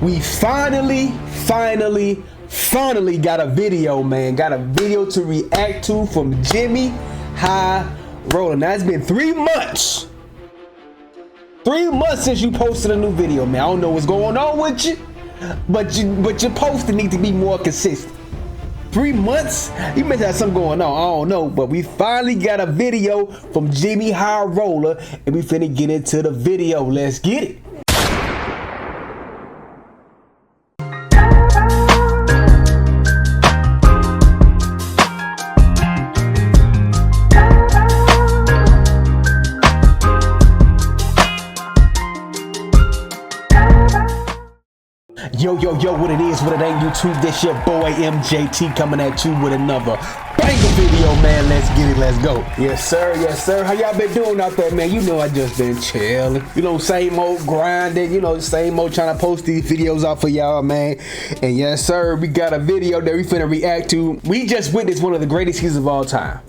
We finally got a video, man. Got a video to react to from Jimmy High Roller. Now it's been 3 months. 3 months since you posted a new video, man. I don't know what's going on with you, but your posting need to be more consistent. 3 months? You must have something going on. I don't know, but we finally got a video from Jimmy High Roller, and we finna get into the video. Let's get it. Yo, what it is, what it ain't, YouTube. This your boy MJT coming at you with another banger video, man. Let's get it, let's go. Yes sir. How y'all been doing out there, man? You know I just been chilling. You know, same old grinding, you know, same old trying to post these videos out for y'all, man. And yes sir, we got a video that we finna react to. We just witnessed one of the greatest seasons of all time.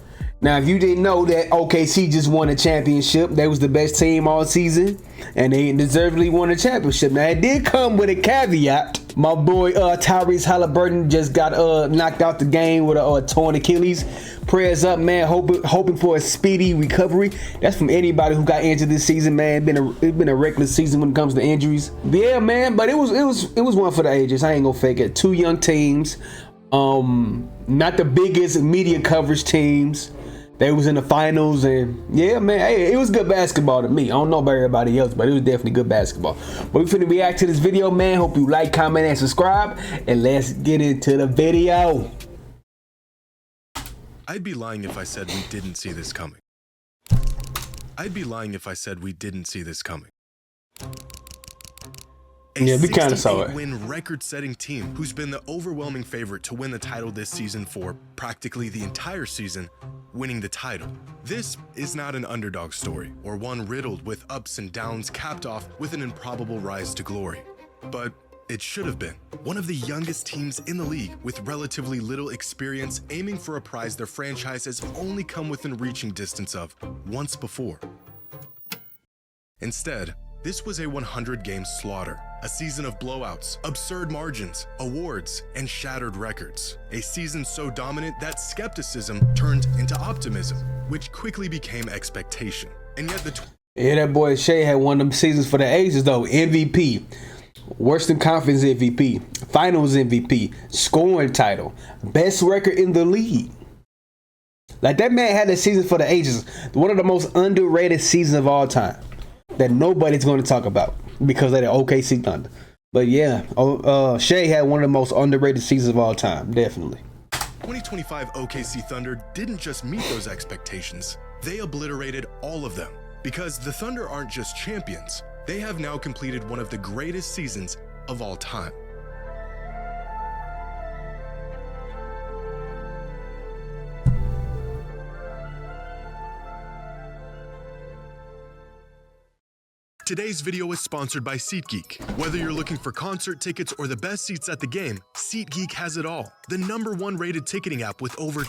Now, if you didn't know that OKC just won a championship, they was the best team all season, and they deservedly won a championship. Now, it did come with a caveat. My boy Tyrese Halliburton just got knocked out the game with a torn Achilles. Prayers up, man. Hoping for a speedy recovery. That's from anybody who got injured this season, man. It's been a reckless season when it comes to injuries. Yeah, man. But it was one for the ages. I ain't gonna fake it. 2 young teams, not the biggest media coverage teams. They was in the finals, and yeah, man, hey, it was good basketball to me. I don't know about everybody else, but it was definitely good basketball. But we finna react to this video, man. Hope you like, comment, and subscribe, and let's get into the video. I'd be lying if I said we didn't see this coming. I'd be lying if I said we didn't see this coming. Yeah, we kind of saw it. Win record-setting team who's been the overwhelming favorite to win the title this season for practically the entire season, winning the title. This is not an underdog story or one riddled with ups and downs, capped off with an improbable rise to glory. But it should have been one of the youngest teams in the league with relatively little experience, aiming for a prize their franchise has only come within reaching distance of once before. Instead, this was a 100-game slaughter, a season of blowouts, absurd margins, awards, and shattered records. A season so dominant that skepticism turned into optimism, which quickly became expectation. And yet that boy Shea had one of them seasons for the ages, though. MVP, Western Conference MVP, Finals MVP, scoring title, best record in the league. Like, that man had a season for the ages. One of the most underrated seasons of all time that nobody's going to talk about because of the OKC Thunder. But yeah, Shea had one of the most underrated seasons of all time, definitely. 2025 OKC Thunder didn't just meet those expectations, they obliterated all of them. Because the Thunder aren't just champions, they have now completed one of the greatest seasons of all time. Today's video is sponsored by SeatGeek. Whether you're looking for concert tickets or the best seats at the game, SeatGeek has it all. The #1 rated ticketing app with over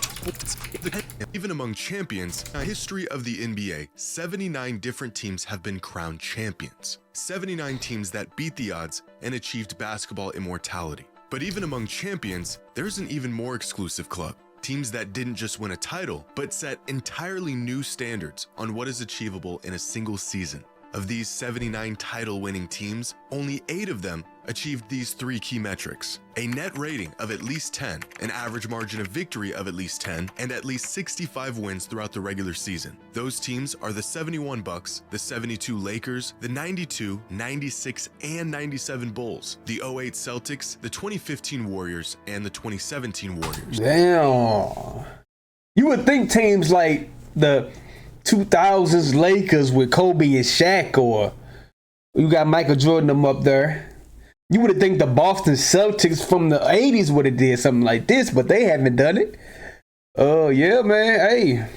even among champions, in the history of the NBA, 79 different teams have been crowned champions. 79 teams that beat the odds and achieved basketball immortality. But even among champions, there's an even more exclusive club. Teams that didn't just win a title, but set entirely new standards on what is achievable in a single season. Of these 79 title-winning teams, only 8 of them achieved these 3 key metrics: a net rating of at least 10, an average margin of victory of at least 10, and at least 65 wins throughout the regular season. Those teams are the 71 Bucks, the 72 Lakers, the 92, 96, and 97 Bulls, the 08 Celtics, the 2015 Warriors, and the 2017 Warriors. Damn. You would think teams like the 2000s Lakers with Kobe and Shaq, or you got Michael Jordan them up there, you would have think the Boston Celtics from the 80s would have did something like this, but they haven't done it. Oh yeah, man.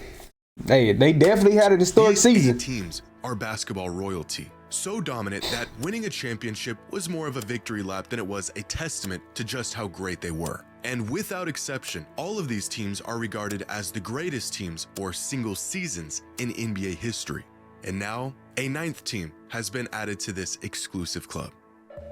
Hey, they definitely had a historic season. These teams are basketball royalty, so dominant that winning a championship was more of a victory lap than it was a testament to just how great they were. And without exception, all of these teams are regarded as the greatest teams or single seasons in NBA history. And now, a 9th team has been added to this exclusive club.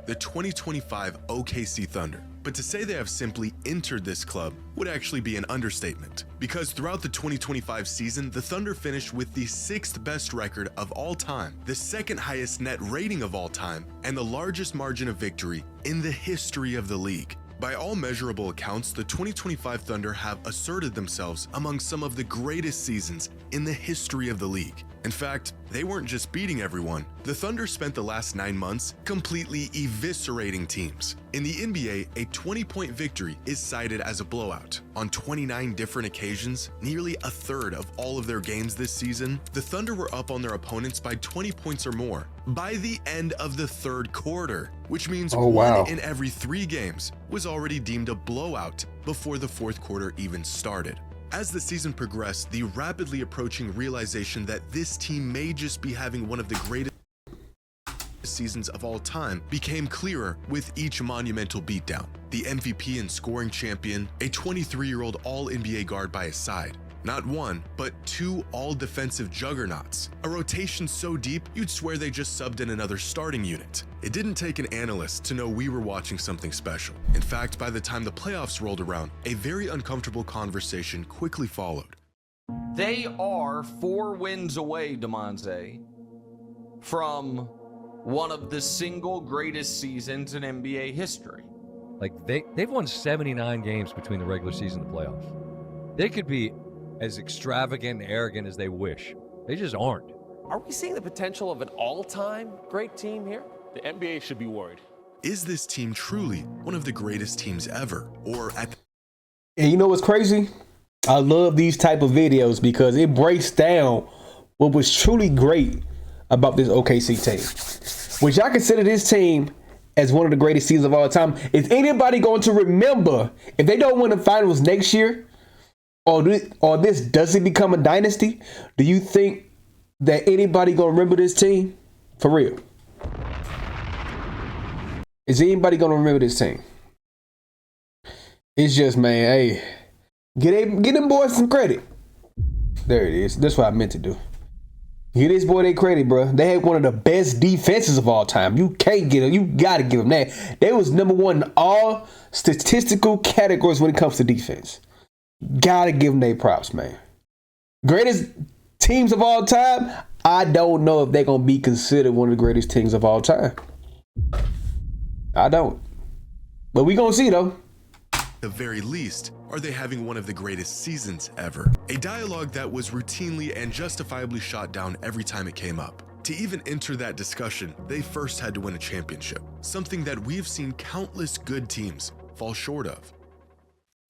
the 2025 OKC Thunder. But to say they have simply entered this club would actually be an understatement, because throughout the 2025 season, the Thunder finished with the 6th best record of all time, the 2nd highest net rating of all time, and the largest margin of victory in the history of the league. By all measurable accounts, the 2025 Thunder have asserted themselves among some of the greatest seasons in the history of the league. In fact, they weren't just beating everyone. The Thunder spent the last 9 months completely eviscerating teams. In the NBA, a 20-point victory is cited as a blowout. On 29 different occasions, nearly a third of all of their games this season, the Thunder were up on their opponents by 20 points or more by the end of the 3rd quarter, which means one in every 3 games was already deemed a blowout before the 4th quarter even started. As the season progressed, the rapidly approaching realization that this team may just be having one of the greatest seasons of all time became clearer with each monumental beatdown. The MVP and scoring champion, a 23-year-old All-NBA guard by his side, not one, but 2 all-defensive juggernauts, a rotation so deep you'd swear they just subbed in another starting unit. It didn't take an analyst to know we were watching something special. In fact, by the time the playoffs rolled around, a very uncomfortable conversation quickly followed. They are 4 wins away, Demonze, from one of the single greatest seasons in NBA history. Like, they've won 79 games between the regular season and the playoffs. They could be as extravagant and arrogant as they wish. They just aren't. Are we seeing the potential of an all-time great team here? The NBA should be worried. Is this team truly one of the greatest teams ever? Or at And you know what's crazy? I love these type of videos because it breaks down what was truly great about this OKC team. Which I consider this team as one of the greatest seasons of all time. Is anybody going to remember if they don't win the finals next year? Or this doesn't become a dynasty, do you think that anybody gonna remember this team? For real. Is anybody gonna remember this team? It's just, man, hey, get them boys some credit. There it is. That's what I meant to do. Give this boy their credit, bro. They had one of the best defenses of all time. You can't get them. You gotta give them that. They was #1 in all statistical categories when it comes to defense. Gotta give them their props, man. Greatest teams of all time? I don't know if they're gonna be considered one of the greatest teams of all time. I don't. But we gonna see, though. the very least, are they having one of the greatest seasons ever? A dialogue that was routinely and justifiably shot down every time it came up. To even enter that discussion, they first had to win a championship, something that we've seen countless good teams fall short of.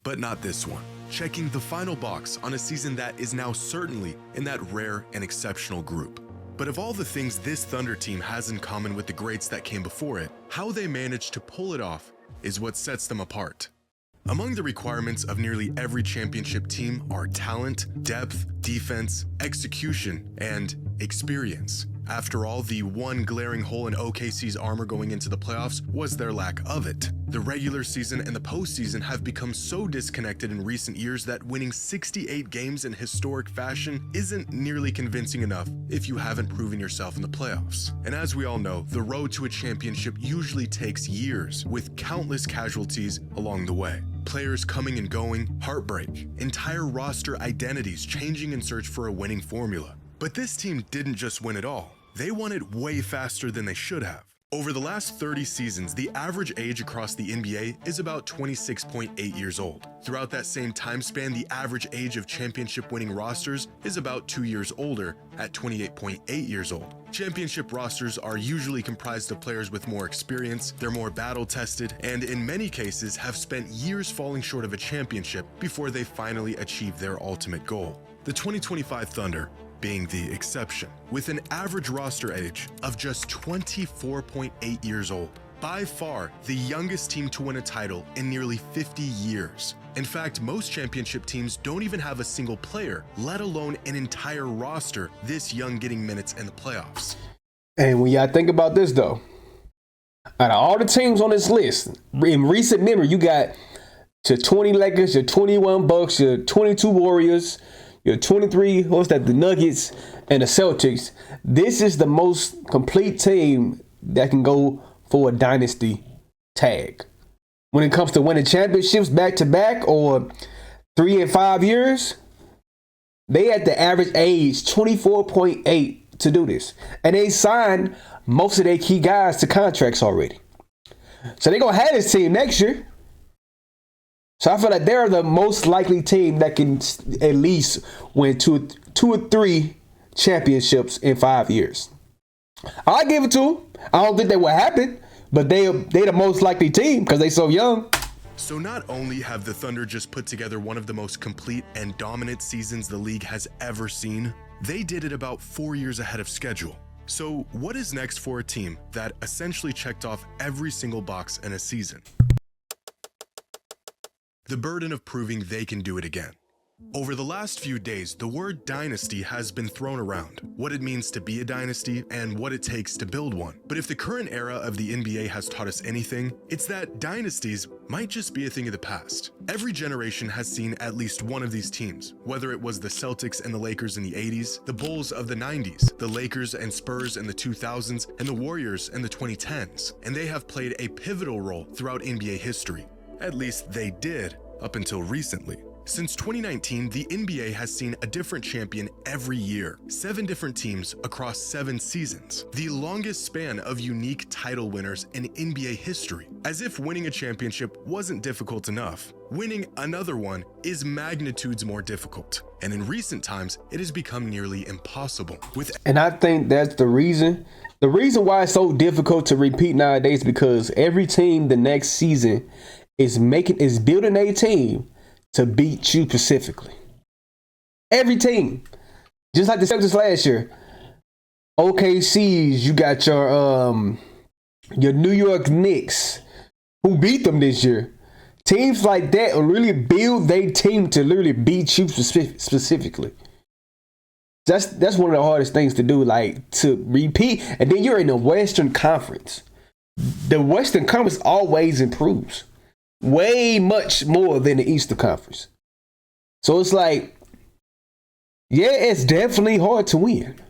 But not this one, checking the final box on a season that is now certainly in that rare and exceptional group. But of all the things this Thunder team has in common with the greats that came before it, how they managed to pull it off is what sets them apart. Among the requirements of nearly every championship team are talent, depth, defense, execution, and experience. After all, the one glaring hole in OKC's armor going into the playoffs was their lack of it. The regular season and the postseason have become so disconnected in recent years that winning 68 games in historic fashion isn't nearly convincing enough if you haven't proven yourself in the playoffs. And as we all know, the road to a championship usually takes years, with countless casualties along the way. Players coming and going, heartbreak, entire roster identities changing in search for a winning formula. But this team didn't just win it all. They won it way faster than they should have. Over the last 30 seasons, the average age across the NBA is about 26.8 years old. Throughout that same time span, the average age of championship-winning rosters is about 2 years older at 28.8 years old. Championship rosters are usually comprised of players with more experience, they're more battle-tested, and in many cases have spent years falling short of a championship before they finally achieve their ultimate goal. The 2025 Thunder being the exception, with an average roster age of just 24.8 years old. By far, the youngest team to win a title in nearly 50 years. In fact, most championship teams don't even have a single player, let alone an entire roster this young getting minutes in the playoffs. And when y'all think about this, though, out of all the teams on this list, in recent memory, you got your 20 Lakers, your 21 Bucks, your 22 Warriors, your 23, the Nuggets, and the Celtics. This is the most complete team that can go for a dynasty tag. When it comes to winning championships back to back or 3 and 5 years, they had the average age 24.8 to do this. And they signed most of their key guys to contracts already. So they're going to have this team next year. So I feel like they're the most likely team that can at least win two or three championships in 5 years. I'll give it to them. I don't think that will happen, but they're the most likely team because they're so young. So not only have the Thunder just put together one of the most complete and dominant seasons the league has ever seen, they did it about 4 years ahead of schedule. So what is next for a team that essentially checked off every single box in a season? The burden of proving they can do it again. Over the last few days, the word dynasty has been thrown around, what it means to be a dynasty and what it takes to build one. But if the current era of the NBA has taught us anything, it's that dynasties might just be a thing of the past. Every generation has seen at least one of these teams, whether it was the Celtics and the Lakers in the 80s, the Bulls of the 90s, the Lakers and Spurs in the 2000s, and the Warriors in the 2010s. And they have played a pivotal role throughout NBA history. At least they did, up until recently. Since 2019, the NBA has seen a different champion every year, 7 different teams across 7 seasons, the longest span of unique title winners in NBA history. As if winning a championship wasn't difficult enough, winning another one is magnitudes more difficult. And in recent times, it has become nearly impossible. And I think that's the reason. The reason why it's so difficult to repeat nowadays, because every team the next season is building a team to beat you specifically. Every team. Just like the Celtics last year. OKC's, you got your New York Knicks, who beat them this year. Teams like that will really build their team to literally beat you specifically. That's one of the hardest things to do, like to repeat. And then you're in the Western Conference. The Western Conference always improves. Way much more than the Eastern Conference. So it's like, yeah, it's definitely hard to win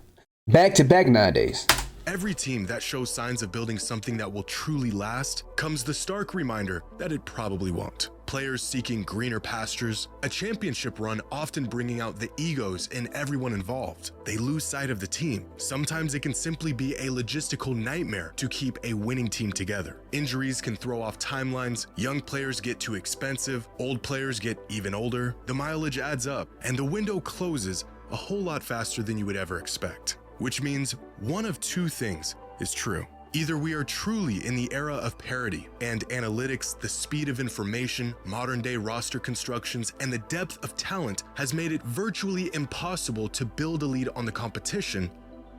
back to back nowadays. Every team that shows signs of building something that will truly last comes the stark reminder that it probably won't. Players seeking greener pastures, a championship run often bringing out the egos in everyone involved. They lose sight of the team. Sometimes it can simply be a logistical nightmare to keep a winning team together. Injuries can throw off timelines, young players get too expensive, old players get even older, the mileage adds up, and the window closes a whole lot faster than you would ever expect. Which means one of two things is true. Either we are truly in the era of parity and analytics, the speed of information, modern day roster constructions, and the depth of talent has made it virtually impossible to build a lead on the competition,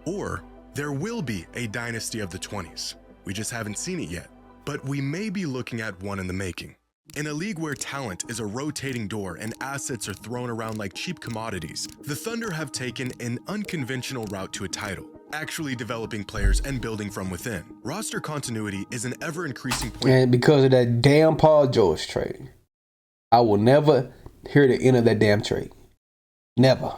or there will be a dynasty of the 20s. We just haven't seen it yet, but we may be looking at one in the making. In a league where talent is a rotating door and assets are thrown around like cheap commodities, the Thunder have taken an unconventional route to a title, actually developing players and building from within. Roster continuity is an ever-increasing point. And because of that damn Paul George trade, I will never hear the end of that damn trade. Never.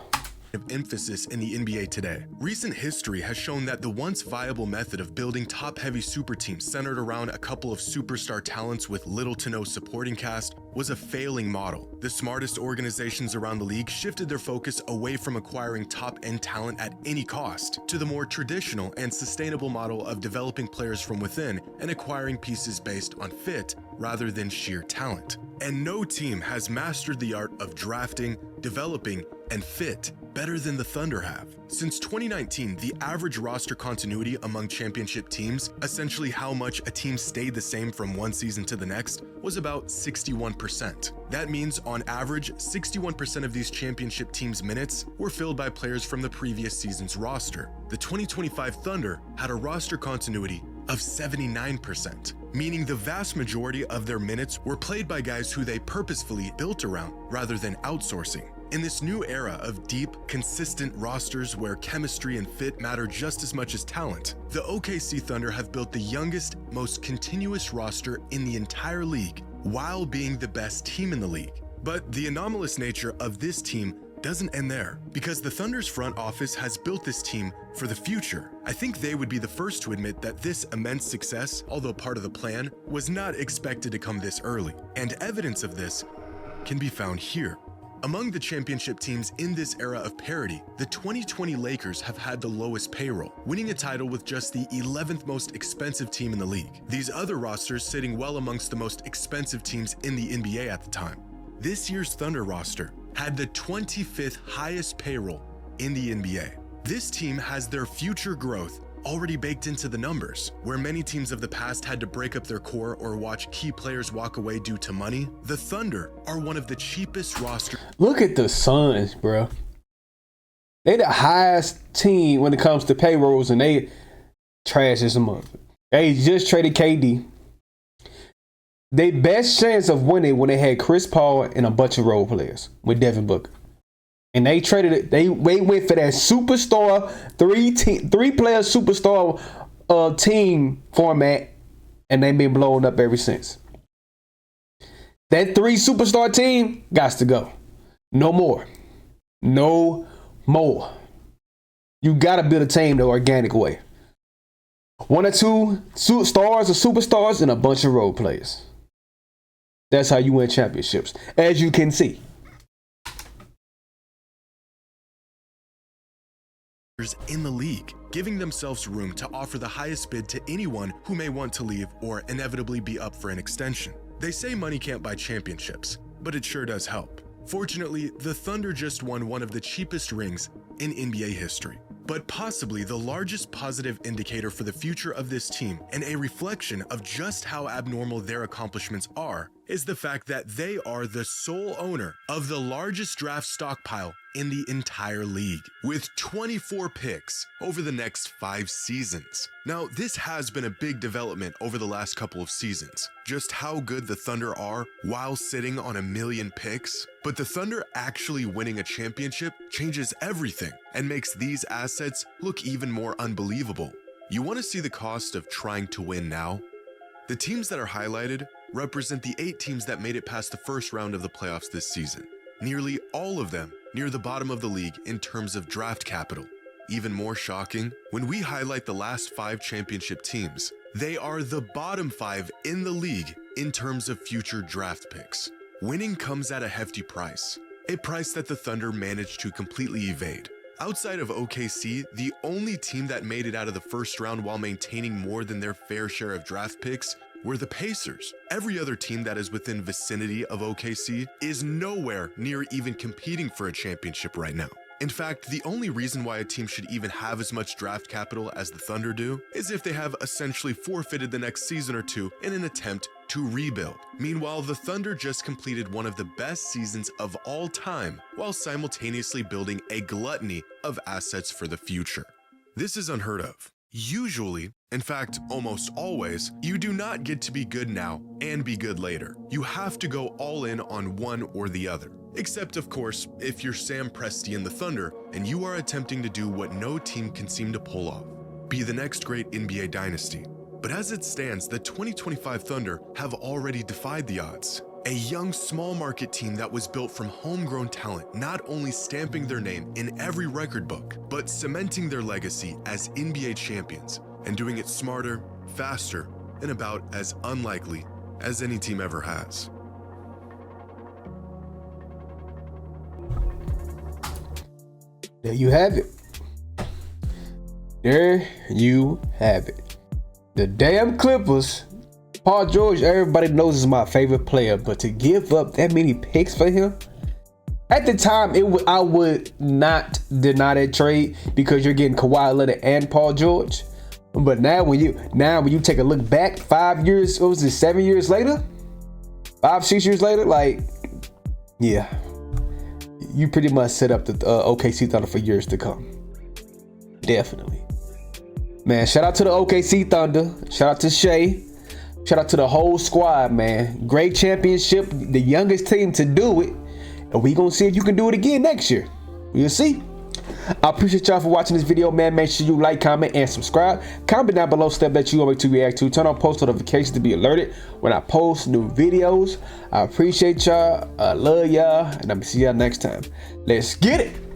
Of emphasis in the NBA today. Recent history has shown that the once viable method of building top-heavy super teams centered around a couple of superstar talents with little to no supporting cast was a failing model. The smartest organizations around the league shifted their focus away from acquiring top-end talent at any cost to the more traditional and sustainable model of developing players from within and acquiring pieces based on fit rather than sheer talent. And no team has mastered the art of drafting, developing, and fit better than the Thunder have. Since 2019, the average roster continuity among championship teams, essentially how much a team stayed the same from one season to the next, was about 61%. That means, on average, 61% of these championship teams' minutes were filled by players from the previous season's roster. The 2025 Thunder had a roster continuity of 79%, meaning the vast majority of their minutes were played by guys who they purposefully built around rather than outsourcing. In this new era of deep, consistent rosters where chemistry and fit matter just as much as talent, the OKC Thunder have built the youngest, most continuous roster in the entire league while being the best team in the league. But the anomalous nature of this team doesn't end there, because the Thunder's front office has built this team for the future. I think they would be the first to admit that this immense success, although part of the plan, was not expected to come this early, and evidence of this can be found here. Among the championship teams in this era of parity, the 2020 Lakers have had the lowest payroll, winning a title with just the 11th most expensive team in the league. These other rosters sitting well amongst the most expensive teams in the NBA at the time. This year's Thunder roster had the 25th highest payroll in the NBA. This team has their future growth already baked into the numbers. Where many teams of the past had to break up their core or watch key players walk away due to money, the Thunder are one of the cheapest rosters. Look at the Suns, bro. They the highest team when it comes to payrolls, and they trash this month. They just traded KD. They best chance of winning when they had Chris Paul and a bunch of role players with Devin Booker. And they traded it. They went for that superstar three-player superstar team format, and they've been blowing up ever since. That 3 superstar team got to go. No more. No more. You gotta build a team the organic way. 1 or 2 stars or superstars and a bunch of role players. That's how you win championships, as you can see. In the league, giving themselves room to offer the highest bid to anyone who may want to leave or inevitably be up for an extension. They say money can't buy championships, but it sure does help. Fortunately, the Thunder just won one of the cheapest rings in NBA history, but possibly the largest positive indicator for the future of this team and a reflection of just how abnormal their accomplishments are is the fact that they are the sole owner of the largest draft stockpile in the entire league, with 24 picks over the next 5 seasons. Now, this has been a big development over the last couple of seasons, just how good the Thunder are while sitting on 1 million picks. But the Thunder actually winning a championship changes everything and makes these assets look even more unbelievable. You want to see the cost of trying to win now? The teams that are highlighted represent the 8 teams that made it past the first round of the playoffs this season. Nearly all of them near the bottom of the league in terms of draft capital. Even more shocking, when we highlight the last 5 championship teams, they are the bottom 5 in the league in terms of future draft picks. Winning comes at a hefty price, a price that the Thunder managed to completely evade. Outside of OKC, the only team that made it out of the first round while maintaining more than their fair share of draft picks were the Pacers. Every other team that is within vicinity of OKC is nowhere near even competing for a championship right now. In fact, the only reason why a team should even have as much draft capital as the Thunder do is if they have essentially forfeited the next season or 2 in an attempt to rebuild. Meanwhile, the Thunder just completed one of the best seasons of all time while simultaneously building a gluttony of assets for the future. This is unheard of. Usually, in fact, almost always, you do not get to be good now and be good later. You have to go all in on one or the other. Except, of course, if you're Sam Presti and the Thunder and you are attempting to do what no team can seem to pull off, be the next great NBA dynasty. But as it stands, the 2025 Thunder have already defied the odds. A young, small market team that was built from homegrown talent, not only stamping their name in every record book, but cementing their legacy as NBA champions and doing it smarter, faster, and about as unlikely as any team ever has. There you have it. There you have it. The damn Clippers. Paul George, everybody knows, is my favorite player, but to give up that many picks for him, at the time, I would not deny that trade because you're getting Kawhi Leonard and Paul George. But now when you take a look back 5 years, what was it, 7 years later? 5-6 years later, like, yeah, you pretty much set up the OKC Thunder for years to come. Definitely. Man, shout out to the OKC Thunder. Shout out to Shea. Shout out to the whole squad, man. Great championship, the youngest team to do it. And we gonna see if you can do it again next year. We'll see. I appreciate y'all for watching this video, man. Make sure you like, comment, and subscribe. Comment down below stuff that you want me to react to. Turn on post notifications to be alerted when I post new videos. I appreciate y'all. I love y'all. And I'm going to see y'all next time. Let's get it.